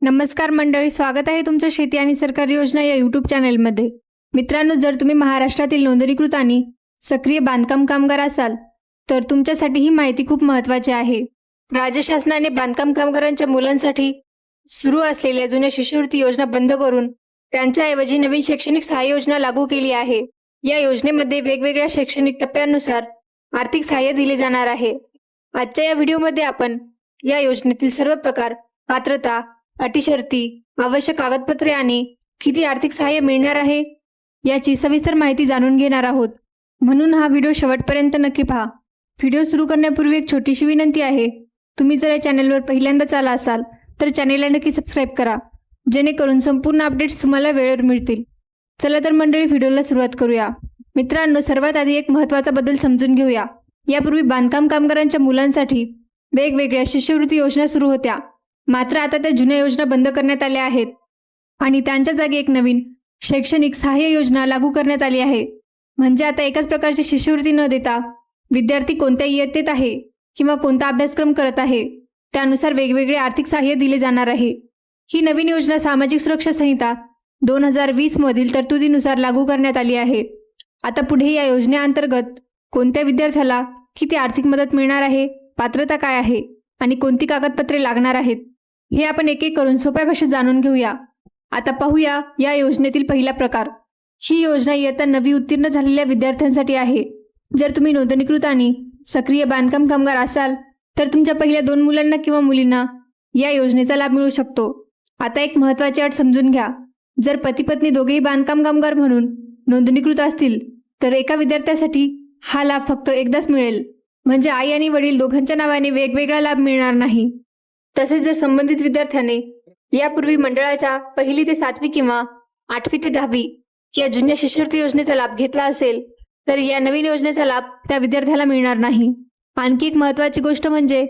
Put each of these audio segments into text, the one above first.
नमस्कार मंडळी, स्वागत आहे तुमचं शेती आणि सरकारी योजना या यूट्यूब चॅनलमध्ये। मित्रांनो, जर तुम्ही महाराष्ट्रातील नोंदणीकृत आणि सक्रिय बांधकाम कामगार असाल तर तुमच्यासाठी ही माहिती खूप महत्त्वाची आहे। राज्य शासनाने बांधकाम कामगारांच्या मुलांसाठी सुरू असलेल्या जुन्या शिष्यवृत्ती योजना बंद करून त्यांच्याऐवजी नवीन शैक्षणिक सहाय्य योजना लागू केली आहे। या योजनेमध्ये वेगवेगळ्या शैक्षणिक टप्प्यानुसार आर्थिक सहाय्य दिले जाणार आहे। आजच्या या व्हिडिओमध्ये आपण या योजनेतील सर्व प्रकार, पात्रता, अटी शर्ती, आवश्यक कागदपत्रे आणि किती आर्थिक सहाय्य मिळणार आहे याची सविस्तर माहिती जाणून घेणार आहोत। म्हणून हा व्हिडिओ शेवटपर्यंत नक्की पहा। व्हिडिओ सुरू करण्यापूर्वी एक छोटीशी विनंती आहे, तुम्ही जर या चॅनलवर पहिल्यांदाच आला असाल तर चॅनेलला नक्की सबस्क्राईब करा, जेणेकरून संपूर्ण अपडेट्स तुम्हाला वेळेवर मिळतील। चला तर मंडळी, व्हिडिओला सुरुवात करूया। मित्रांनो, सर्वात आधी एक महत्त्वाचा बदल समजून घेऊया। यापूर्वी बांधकाम कामगारांच्या मुलांसाठी वेगवेगळ्या शिष्यवृत्ती योजना सुरू होत्या, मात्र आता त्या जुन्या योजना बंद करण्यात आल्या आहेत आणि त्यांच्या जागी एक नवीन शैक्षणिक सहाय्य योजना लागू करण्यात आली आहे। म्हणजे आता एकाच प्रकारची शिष्यवृत्ती न देता विद्यार्थी कोणत्या इयत्तेत आहे किंवा कोणता अभ्यासक्रम करत आहे त्यानुसार वेगवेगळे आर्थिक सहाय्य दिले जाणार आहे। ही नवीन योजना सामाजिक सुरक्षा संहिता 2020 मधील तरतुदीनुसार लागू करण्यात आली आहे। आता पुढे या योजनेअंतर्गत कोणत्या विद्यार्थ्याला किती आर्थिक मदत मिळणार आहे, पात्रता काय आहे आणि कोणती कागदपत्रे लागणार आहेत हे आपण एक एक करून सोप्या भाषेत जाणून घेऊया। आता पाहूया या योजनेतील पहिला प्रकार। ही योजना इयत्ता 9वी उत्तीर्ण झालेल्या विद्यार्थ्यांसाठी आहे। जर तुम्ही नोंदणीकृत आणि सक्रिय बांधकाम कामगार असाल तर तुमच्या पहिल्या 2 मुलांना किंवा मुलींना या योजनेचा लाभ मिळू शकतो। आता एक महत्त्वाची अट समजून घ्या, जर पती पत्नी दोघेही बांधकाम कामगार म्हणून नोंदणीकृत असतील तर एका विद्यार्थ्यासाठी हा लाभ फक्त एकदाच मिळेल, म्हणजे आई आणि वडील दोघांच्या नावाने वेगवेगळा लाभ मिळणार नाही। तसेच जर संबंधित विद्यार्थ्याने यापूर्वी मंडळाच्या 1ली ते 7वी किंवा 8वी ते 10वी या जुन्या शिष्यवृत्ती योजनेचा लाभ घेतला असेल तर या नवीन योजनेचा लाभ त्या विद्यार्थ्याला मिळणार नाही। आणखी एक महत्त्वाची गोष्ट म्हणजे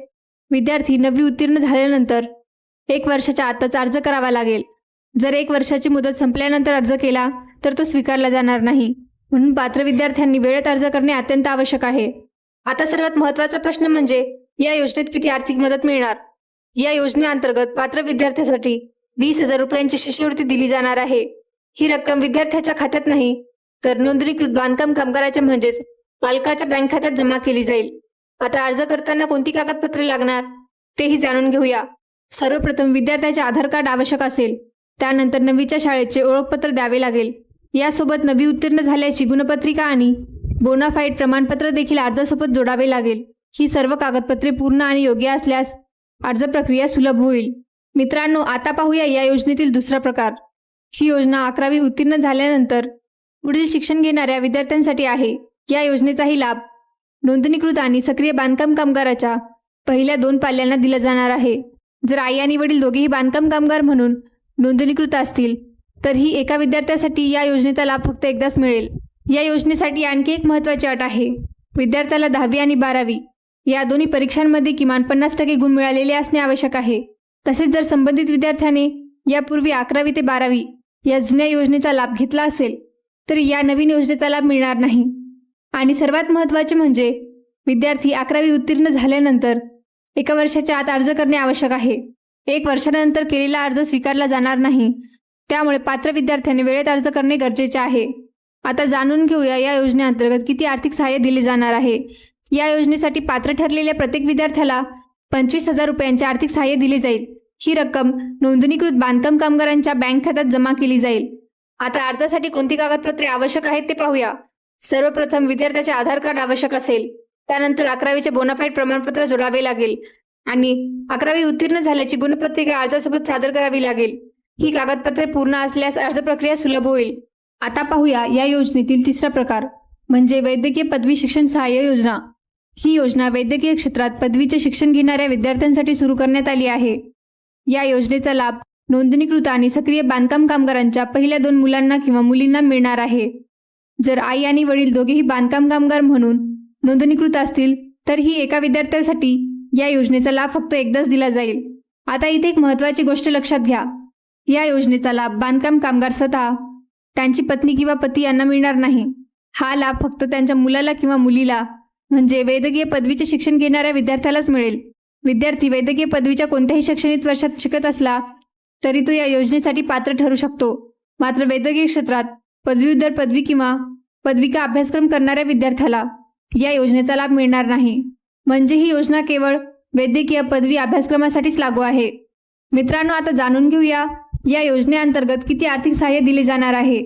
विद्यार्थी 9वी उत्तीर्ण झाल्यानंतर 1 वर्षाच्या आतच अर्ज करावा लागेल। जर 1 वर्षाची मुदत संपल्यानंतर अर्ज केला तर तो स्वीकारला जाणार नाही, म्हणून पात्र विद्यार्थ्यांनी वेळेत अर्ज करणे अत्यंत आवश्यक आहे। आता सर्वात महत्त्वाचा प्रश्न म्हणजे या योजनेत किती आर्थिक मदत मिळणार। या योजनेअंतर्गत पात्र विद्यार्थ्यासाठी 20,000 रुपयांची शिष्यवृत्ती दिली जाणार आहे। ही रक्कम विद्यार्थ्याच्या खात्यात नाही तर नोंदणीकृत बांधकाम कामगाराच्या म्हणजेच पालकाच्या बँक खात्यात जमा केली जाईल। आता अर्ज करताना कोणती कागदपत्रे लागणार तेही जाणून घेऊया। सर्वप्रथम विद्यार्थ्याचे आधार कार्ड आवश्यक असेल, त्यानंतर 9वीच्या शाळेचे ओळखपत्र द्यावे लागेल। यासोबत 9वी उत्तीर्ण झाल्याची गुणपत्रिका आणि बोनाफाईड प्रमाणपत्र देखील अर्जासोबत जोडावे लागेल। ही सर्व कागदपत्रे पूर्ण आणि योग्य असल्यास अर्ज प्रक्रिया सुलभ होईल। मित्रांनो, आता पाहूया या योजनेतील दुसरा प्रकार। ही योजना 11वी उत्तीर्ण झाल्यानंतर पुढील शिक्षण घेणाऱ्या विद्यार्थ्यांसाठी आहे। या योजनेचाही लाभ नोंदणीकृत आणि सक्रिय बांधकाम कामगाराच्या पहिल्या 2 पाल्यांना दिला जाणार आहे। जर आई आणि वडील दोघेही बांधकाम कामगार म्हणून नोंदणीकृत असतील तर ही एका विद्यार्थ्यासाठी या योजनेचा लाभ फक्त एकदाच मिळेल। या योजनेसाठी आणखी एक महत्त्वाची अट आहे, विद्यार्थ्याला 10वी आणि 12वी या दोन्ही परीक्षांमध्ये किमान 50% गुण मिळालेले असणे आवश्यक आहे। तसेच जर संबंधित विद्यार्थ्याने यापूर्वी 11वी ते 12वी या जुन्या योजनेचा लाभ घेतला असेल तर या नवीन योजनेचा लाभ मिळणार नाही। आणि सर्वात महत्त्वाचे म्हणजे विद्यार्थी 11वी उत्तीर्ण झाल्यानंतर 1 वर्षाच्या आत अर्ज करणे आवश्यक आहे। 1 वर्षानंतर केलेला अर्ज स्वीकारला जाणार नाही, त्यामुळे पात्र विद्यार्थ्याने वेळेत अर्ज करणे गरजेचे आहे। आता जाणून घेऊया या योजनेअंतर्गत किती आर्थिक सहाय्य दिले जाणार आहे। या योजनेसाठी पात्र ठरलेल्या प्रत्येक विद्यार्थ्याला 25,000 रुपयांचे आर्थिक सहाय्य दिले जाईल। ही रक्कम नोंदणीकृत बांधकाम कामगारांच्या बँक खात्यात जमा केली जाईल। आता अर्जासाठी कोणती कागदपत्रे आवश्यक आहेत ते पाहूया। सर्वप्रथम विद्यार्थ्याचे आधार कार्ड आवश्यक असेल, त्यानंतर 11वीचे बोनाफाईड प्रमाणपत्र जोडावे लागेल आणि 11वी उत्तीर्ण झाल्याची गुणपत्रिका अर्जासोबत सादर करावी लागेल। ही कागदपत्रे पूर्ण असल्यास अर्ज प्रक्रिया सुलभ होईल। आता पाहूया या योजनेतील तिसरा प्रकार म्हणजे वैद्यकीय पदवी शिक्षण सहाय्य योजना। ही योजना वैद्यकीय क्षेत्रात पदवीचे शिक्षण घेणाऱ्या विद्यार्थ्यांसाठी सुरू करण्यात आली आहे। या योजनेचा लाभ नोंदणीकृत आणि सक्रिय बांधकाम कामगारांच्या पहिल्या 2 मुलांना किंवा मुलींना मिळणार आहे। जर आई आणि वडील दोघेही बांधकाम कामगार म्हणून नोंदणीकृत असतील तर ही एका विद्यार्थ्यासाठी या योजनेचा लाभ फक्त एकदाच दिला जाईल। आता इथे एक महत्त्वाची गोष्ट लक्षात घ्या, या योजनेचा लाभ बांधकाम कामगार स्वतः, त्यांची पत्नी किंवा पती यांना मिळणार नाही। हा लाभ फक्त त्यांच्या मुलाला किंवा मुलीला म्हणजे वैद्यकीय पदवीचे शिक्षण घेणाऱ्या विद्यार्थ्यालाच मिळेल। विद्यार्थी वैद्यकीय पदवीच्या कोणत्याही शैक्षणिक वर्षात शिकत असला तरी तो या योजनेसाठी पात्र ठरू शकतो. मात्र वैद्यकीय क्षेत्रात पदवीधर पदवी किंवा पदविका अभ्यासक्रम करणाऱ्या विद्यार्थ्याला या योजनेचा लाभ मिळणार नाही. म्हणजे ही योजना केवळ वैद्यकीय पदवी अभ्यासक्रमासाठीच लागू आहे. मित्रांनो, आता जाणून घेऊया या योजनेअंतर्गत किती आर्थिक सहाय्य दिले जाणार आहे.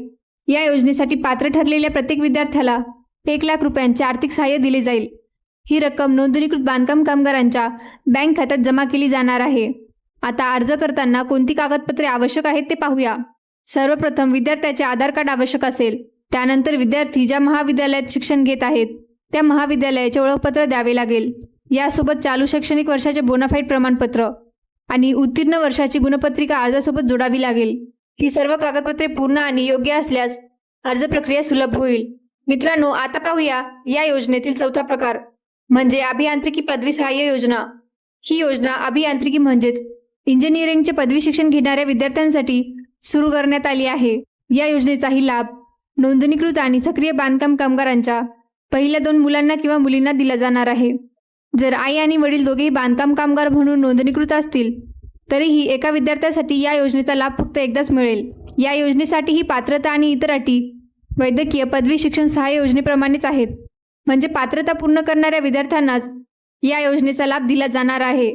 या योजनेसाठी पात्र ठरलेल्या प्रत्येक विद्यार्थ्याला 1,00,000 रुपयांचे आर्थिक सहाय्य दिले जाईल. ही रक्कम नोंदणीकृत बांधकाम कामगारांच्या बँक खात्यात जमा केली जाणार आहे. आता अर्ज करताना कोणती कागदपत्रे आवश्यक आहेत ते पाहूया. सर्वप्रथम विद्यार्थ्याचे आधार कार्ड आवश्यक असेल. त्यानंतर विद्यार्थी ज्या महाविद्यालयात शिक्षण घेत आहेत त्या महाविद्यालयाचे ओळखपत्र द्यावे लागेल. यासोबत चालू शैक्षणिक वर्षाचे बोनाफाईड प्रमाणपत्र आणि उत्तीर्ण वर्षाची गुणपत्रिका अर्जासोबत जोडावी लागेल. ही सर्व कागदपत्रे पूर्ण आणि योग्य असल्यास अर्ज प्रक्रिया सुलभ होईल. मित्रांनो, आता पाहूया या योजनेतील चौथा प्रकार म्हणजे अभियांत्रिकी पदवी सहाय्य योजना. ही योजना अभियांत्रिकी म्हणजेच इंजिनिअरिंगचे पदवी शिक्षण घेणाऱ्या विद्यार्थ्यांसाठी सुरू करण्यात आली आहे. या योजनेचाही लाभ नोंदणीकृत आणि सक्रिय बांधकाम कामगारांच्या पहिल्या 2 मुलांना किंवा मुलींना दिला जाणार आहे. जर आई आणि वडील दोघेही बांधकाम कामगार म्हणून नोंदणीकृत असतील तरीही एका विद्यार्थ्यासाठी या योजनेचा लाभ फक्त एकदाच मिळेल. या योजनेसाठी ही पात्रता आणि इतर अटी वैद्यकीय पदवी शिक्षण सहाय्य योजनेप्रमाणेच आहेत. म्हणजे पात्रता पूर्ण करणाऱ्या विद्यार्थ्यांनाच या योजनेचा लाभ दिला जाणार आहे.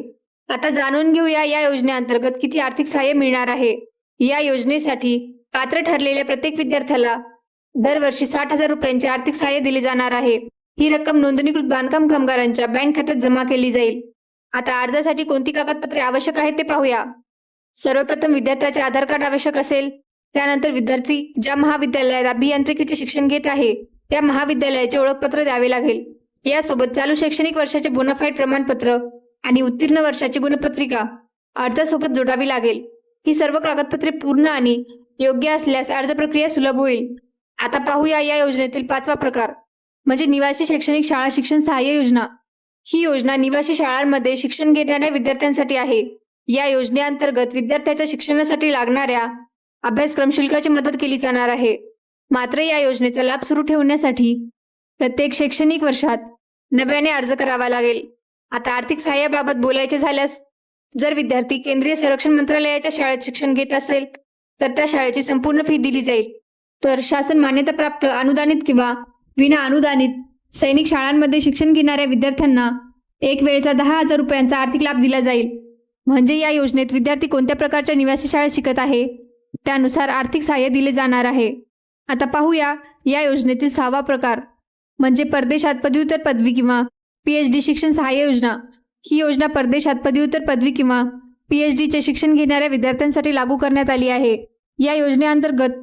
आता जाणून घेऊया या योजनेअंतर्गत किती आर्थिक सहाय्य मिळणार आहे. या योजनेसाठी पात्र ठरलेल्या प्रत्येक विद्यार्थ्याला दरवर्षी 60,000 रुपयांचे आर्थिक सहाय्य दिले जाणार आहे. ही रक्कम नोंदणीकृत बांधकाम कामगारांच्या बँक खात्यात जमा केली जाईल. आता अर्जासाठी कोणती कागदपत्रे आवश्यक आहेत ते पाहूया. सर्वप्रथम विद्यार्थ्याचे आधार कार्ड आवश्यक असेल. त्यानंतर विद्यार्थी ज्या महाविद्यालयात अभियांत्रिकीचे शिक्षण घेत आहे त्या महाविद्यालयाचे ओळखपत्र द्यावे लागेल. यासोबत चालू शैक्षणिक वर्षाचे बोनाफाईड प्रमाणपत्र आणि उत्तीर्ण वर्षाची गुणपत्रिका अर्जासोबत जोडावी लागेल. ही सर्व कागदपत्रे पूर्ण आणि योग्य असल्यास अर्ज प्रक्रिया सुलभ होईल. आता पाहूया या योजनेतील 5वा प्रकार म्हणजे निवासी शैक्षणिक शाळा शिक्षण सहाय्य योजना. ही योजना निवासी शाळांमध्ये शिक्षण घेणाऱ्या विद्यार्थ्यांसाठी आहे. या योजनेअंतर्गत विद्यार्थ्याच्या शिक्षणासाठी लागणाऱ्या अभ्यासक्रम शुल्काची मदत केली जाणार आहे. मात्र या योजनेचा लाभ सुरू ठेवण्यासाठी प्रत्येक शैक्षणिक वर्षात नव्याने अर्ज करावा लागेल. आता आर्थिक सहाय्याबाबत बोलायचे झाल्यास जर विद्यार्थी केंद्रीय संरक्षण मंत्रालयाच्या शाळेत शिक्षण घेत असेल तर त्या शाळेची संपूर्ण फी दिली जाईल. तर शासन मान्यताप्राप्त अनुदानित किंवा विना अनुदानित सैनिक शाळांमध्ये शिक्षण घेणाऱ्या विद्यार्थ्यांना एक वेळचा 10,000 रुपयांचा आर्थिक लाभ दिला जाईल. म्हणजे या योजनेत विद्यार्थी कोणत्या प्रकारच्या निवासी शाळेत शिकत आहे त्यानुसार आर्थिक सहाय्य दिले जाणार आहे. आता पाहूया या योजनेतील 6वा प्रकार म्हणजे परदेशात पदव्युत्तर पदवी किंवा PhD शिक्षण सहाय्य योजना. ही योजना परदेशात पदव्युत्तर पदवी किंवा PhDचे शिक्षण घेणाऱ्या विद्यार्थ्यांसाठी लागू करण्यात आली आहे. या योजनेअंतर्गत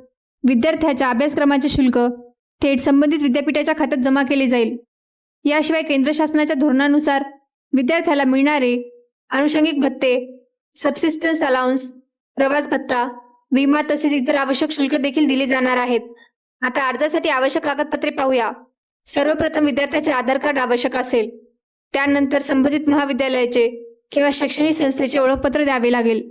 विद्यार्थ्याच्या अभ्यासक्रमाचे शुल्क थेट संबंधित विद्यापीठाच्या खात्यात जमा केले जाईल. याशिवाय केंद्र शासनाच्या धोरणानुसार विद्यार्थ्याला मिळणारे अनुषंगिक भत्ते, सबसिस्टन्स अलाउन्स, प्रवास भत्ता, विमा तसेच इतर आवश्यक शुल्क देखील दिले जाणार आहेत. आता अर्जासाठी आवश्यक कागदपत्रे पाहूया. सर्वप्रथम विद्यार्थ्याचे आधार कार्ड आवश्यक असेल. त्यानंतर संबंधित महाविद्यालयाचे किंवा शैक्षणिक संस्थेचे ओळखपत्र द्यावे लागेल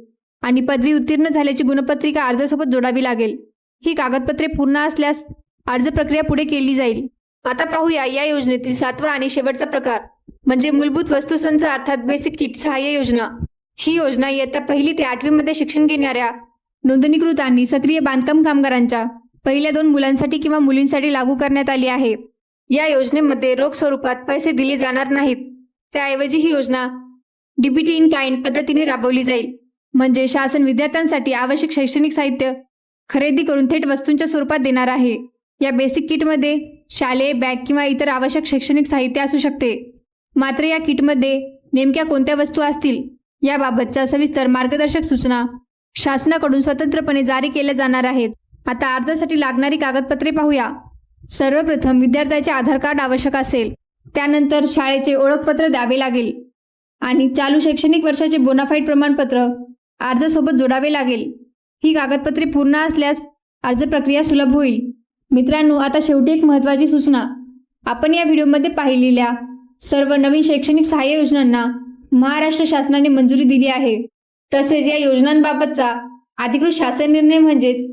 आणि पदवी उत्तीर्ण झाल्याची गुणपत्रिका अर्जासोबत जोडावी लागेल. ही कागदपत्रे पूर्ण असल्यास अर्ज प्रक्रिया पुढे केली जाईल. आता पाहूया या योजनेतील 7वा आणि शेवटचा प्रकार म्हणजे मूलभूत वस्तुसंच अर्थात बेसिक किट सहाय्य योजना. ही योजना इयत्ता 1ली ते 8वी मध्ये शिक्षण घेणाऱ्या नोंदणीकृत आणि सक्रिय बांधकाम कामगारांच्या पहिल्या 2 मुलांसाठी किंवा मुलींसाठी लागू करण्यात आली आहे. या योजनेमध्ये रोख स्वरूपात पैसे दिले जाणार नाहीत. त्याऐवजी ही योजना DBT इन काइंड पद्धतीने राबवली जाईल. म्हणजे शासन विद्यार्थ्यांसाठी आवश्यक शैक्षणिक साहित्य खरेदी करून थेट वस्तूंच्या स्वरूपात देणार आहे. या बेसिक किटमध्ये शालेय बॅग किंवा इतर आवश्यक शैक्षणिक साहित्य असू शकते. मात्र या किटमध्ये नेमक्या कोणत्या वस्तू असतील याबाबतच्या सविस्तर मार्गदर्शक सूचना शासनाकडून स्वतंत्रपणे जारी केल्या जाणार आहेत. आता अर्जासाठी लागणारी कागदपत्रे पाहूया. सर्वप्रथम विद्यार्थ्याचे आधार कार्ड आवश्यक असेल. त्यानंतर शाळेचे ओळखपत्र द्यावे लागेल आणि चालू शैक्षणिक वर्षाचे बोनाफाईड प्रमाणपत्र अर्जासोबत जोडावे लागेल. ही कागदपत्रे पूर्ण असल्यास अर्ज प्रक्रिया सुलभ होईल. मित्रांनो, आता शेवटी एक महत्त्वाची सूचना. आपण या व्हिडिओमध्ये पाहिलेल्या सर्व नवीन शैक्षणिक सहाय्य योजनांना महाराष्ट्र शासनाने मंजुरी दिली आहे. तसेच या योजनांबाबतचा अधिकृत शासन निर्णय म्हणजेच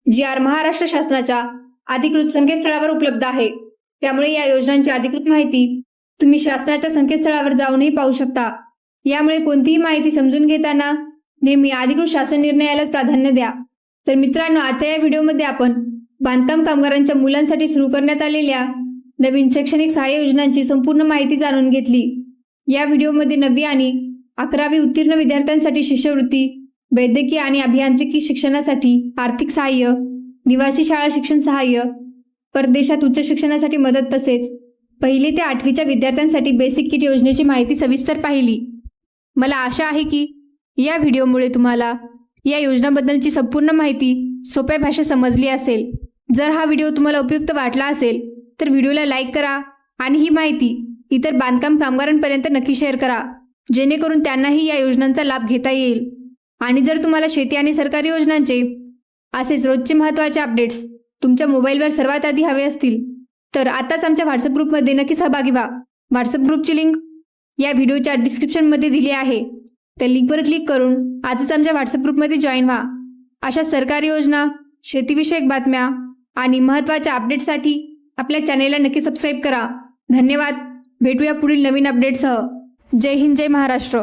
GR महाराष्ट्र शासनाच्या अधिकृत संकेतस्थळावर उपलब्ध आहे. त्यामुळे या योजनांची अधिकृत माहिती तुम्ही शासनाच्या संकेतस्थळावर जाऊनही पाहू शकता. यामुळे कोणतीही माहिती समजून घेताना नेहमी अधिकृत शासन निर्णयालाच प्राधान्य द्या. तर मित्रांनो, आजच्या या व्हिडिओमध्ये आपण बांधकाम कामगारांच्या मुलांसाठी सुरू करण्यात आलेल्या नवीन शैक्षणिक सहाय्य योजनांची संपूर्ण माहिती जाणून घेतली. या व्हिडिओमध्ये 9वी आणि 11वी उत्तीर्ण विद्यार्थ्यांसाठी शिष्यवृत्ती, वैद्यकीय आणि अभियांत्रिकी शिक्षणासाठी आर्थिक सहाय्य, निवासी शाळा शिक्षण सहाय्य, परदेशात उच्च शिक्षणासाठी मदत तसेच 1ली ते 8वीच्या विद्यार्थ्यांसाठी बेसिक किट योजनेची माहिती सविस्तर पाहिली. मला आशा आहे की या व्हिडिओमुळे तुम्हाला या योजनांबद्दलची संपूर्ण माहिती सोप्या भाषेत समजली असेल. जर हा व्हिडिओ तुम्हाला उपयुक्त वाटला असेल तर व्हिडिओला लाईक करा आणि ही माहिती इतर बांधकाम कामगारांपर्यंत नक्की शेअर करा, जेणेकरून त्यांनाही या योजनांचा लाभ घेता येईल. आणि जर तुम्हाला शेती आणि सरकारी योजनांचे असेच रोजचे महत्त्वाचे अपडेट्स तुमच्या मोबाईलवर सर्वात आधी हवे असतील तर आताच आमच्या व्हॉट्सअप ग्रुपमध्ये नक्की सहभागी व्हा. व्हॉट्सअप ग्रुपची लिंक या व्हिडिओच्या डिस्क्रिप्शनमध्ये दिली आहे. त्या लिंकवर क्लिक करून आजच आमच्या व्हॉट्सअप ग्रुपमध्ये जॉईन व्हा. अशा सरकारी योजना, शेतीविषयक बातम्या आणि महत्त्वाच्या अपडेट्ससाठी आपल्या चॅनेलला नक्की सबस्क्राईब करा. धन्यवाद. भेटूया पुढील नवीन अपडेटसह. जय हिंद, जय महाराष्ट्र.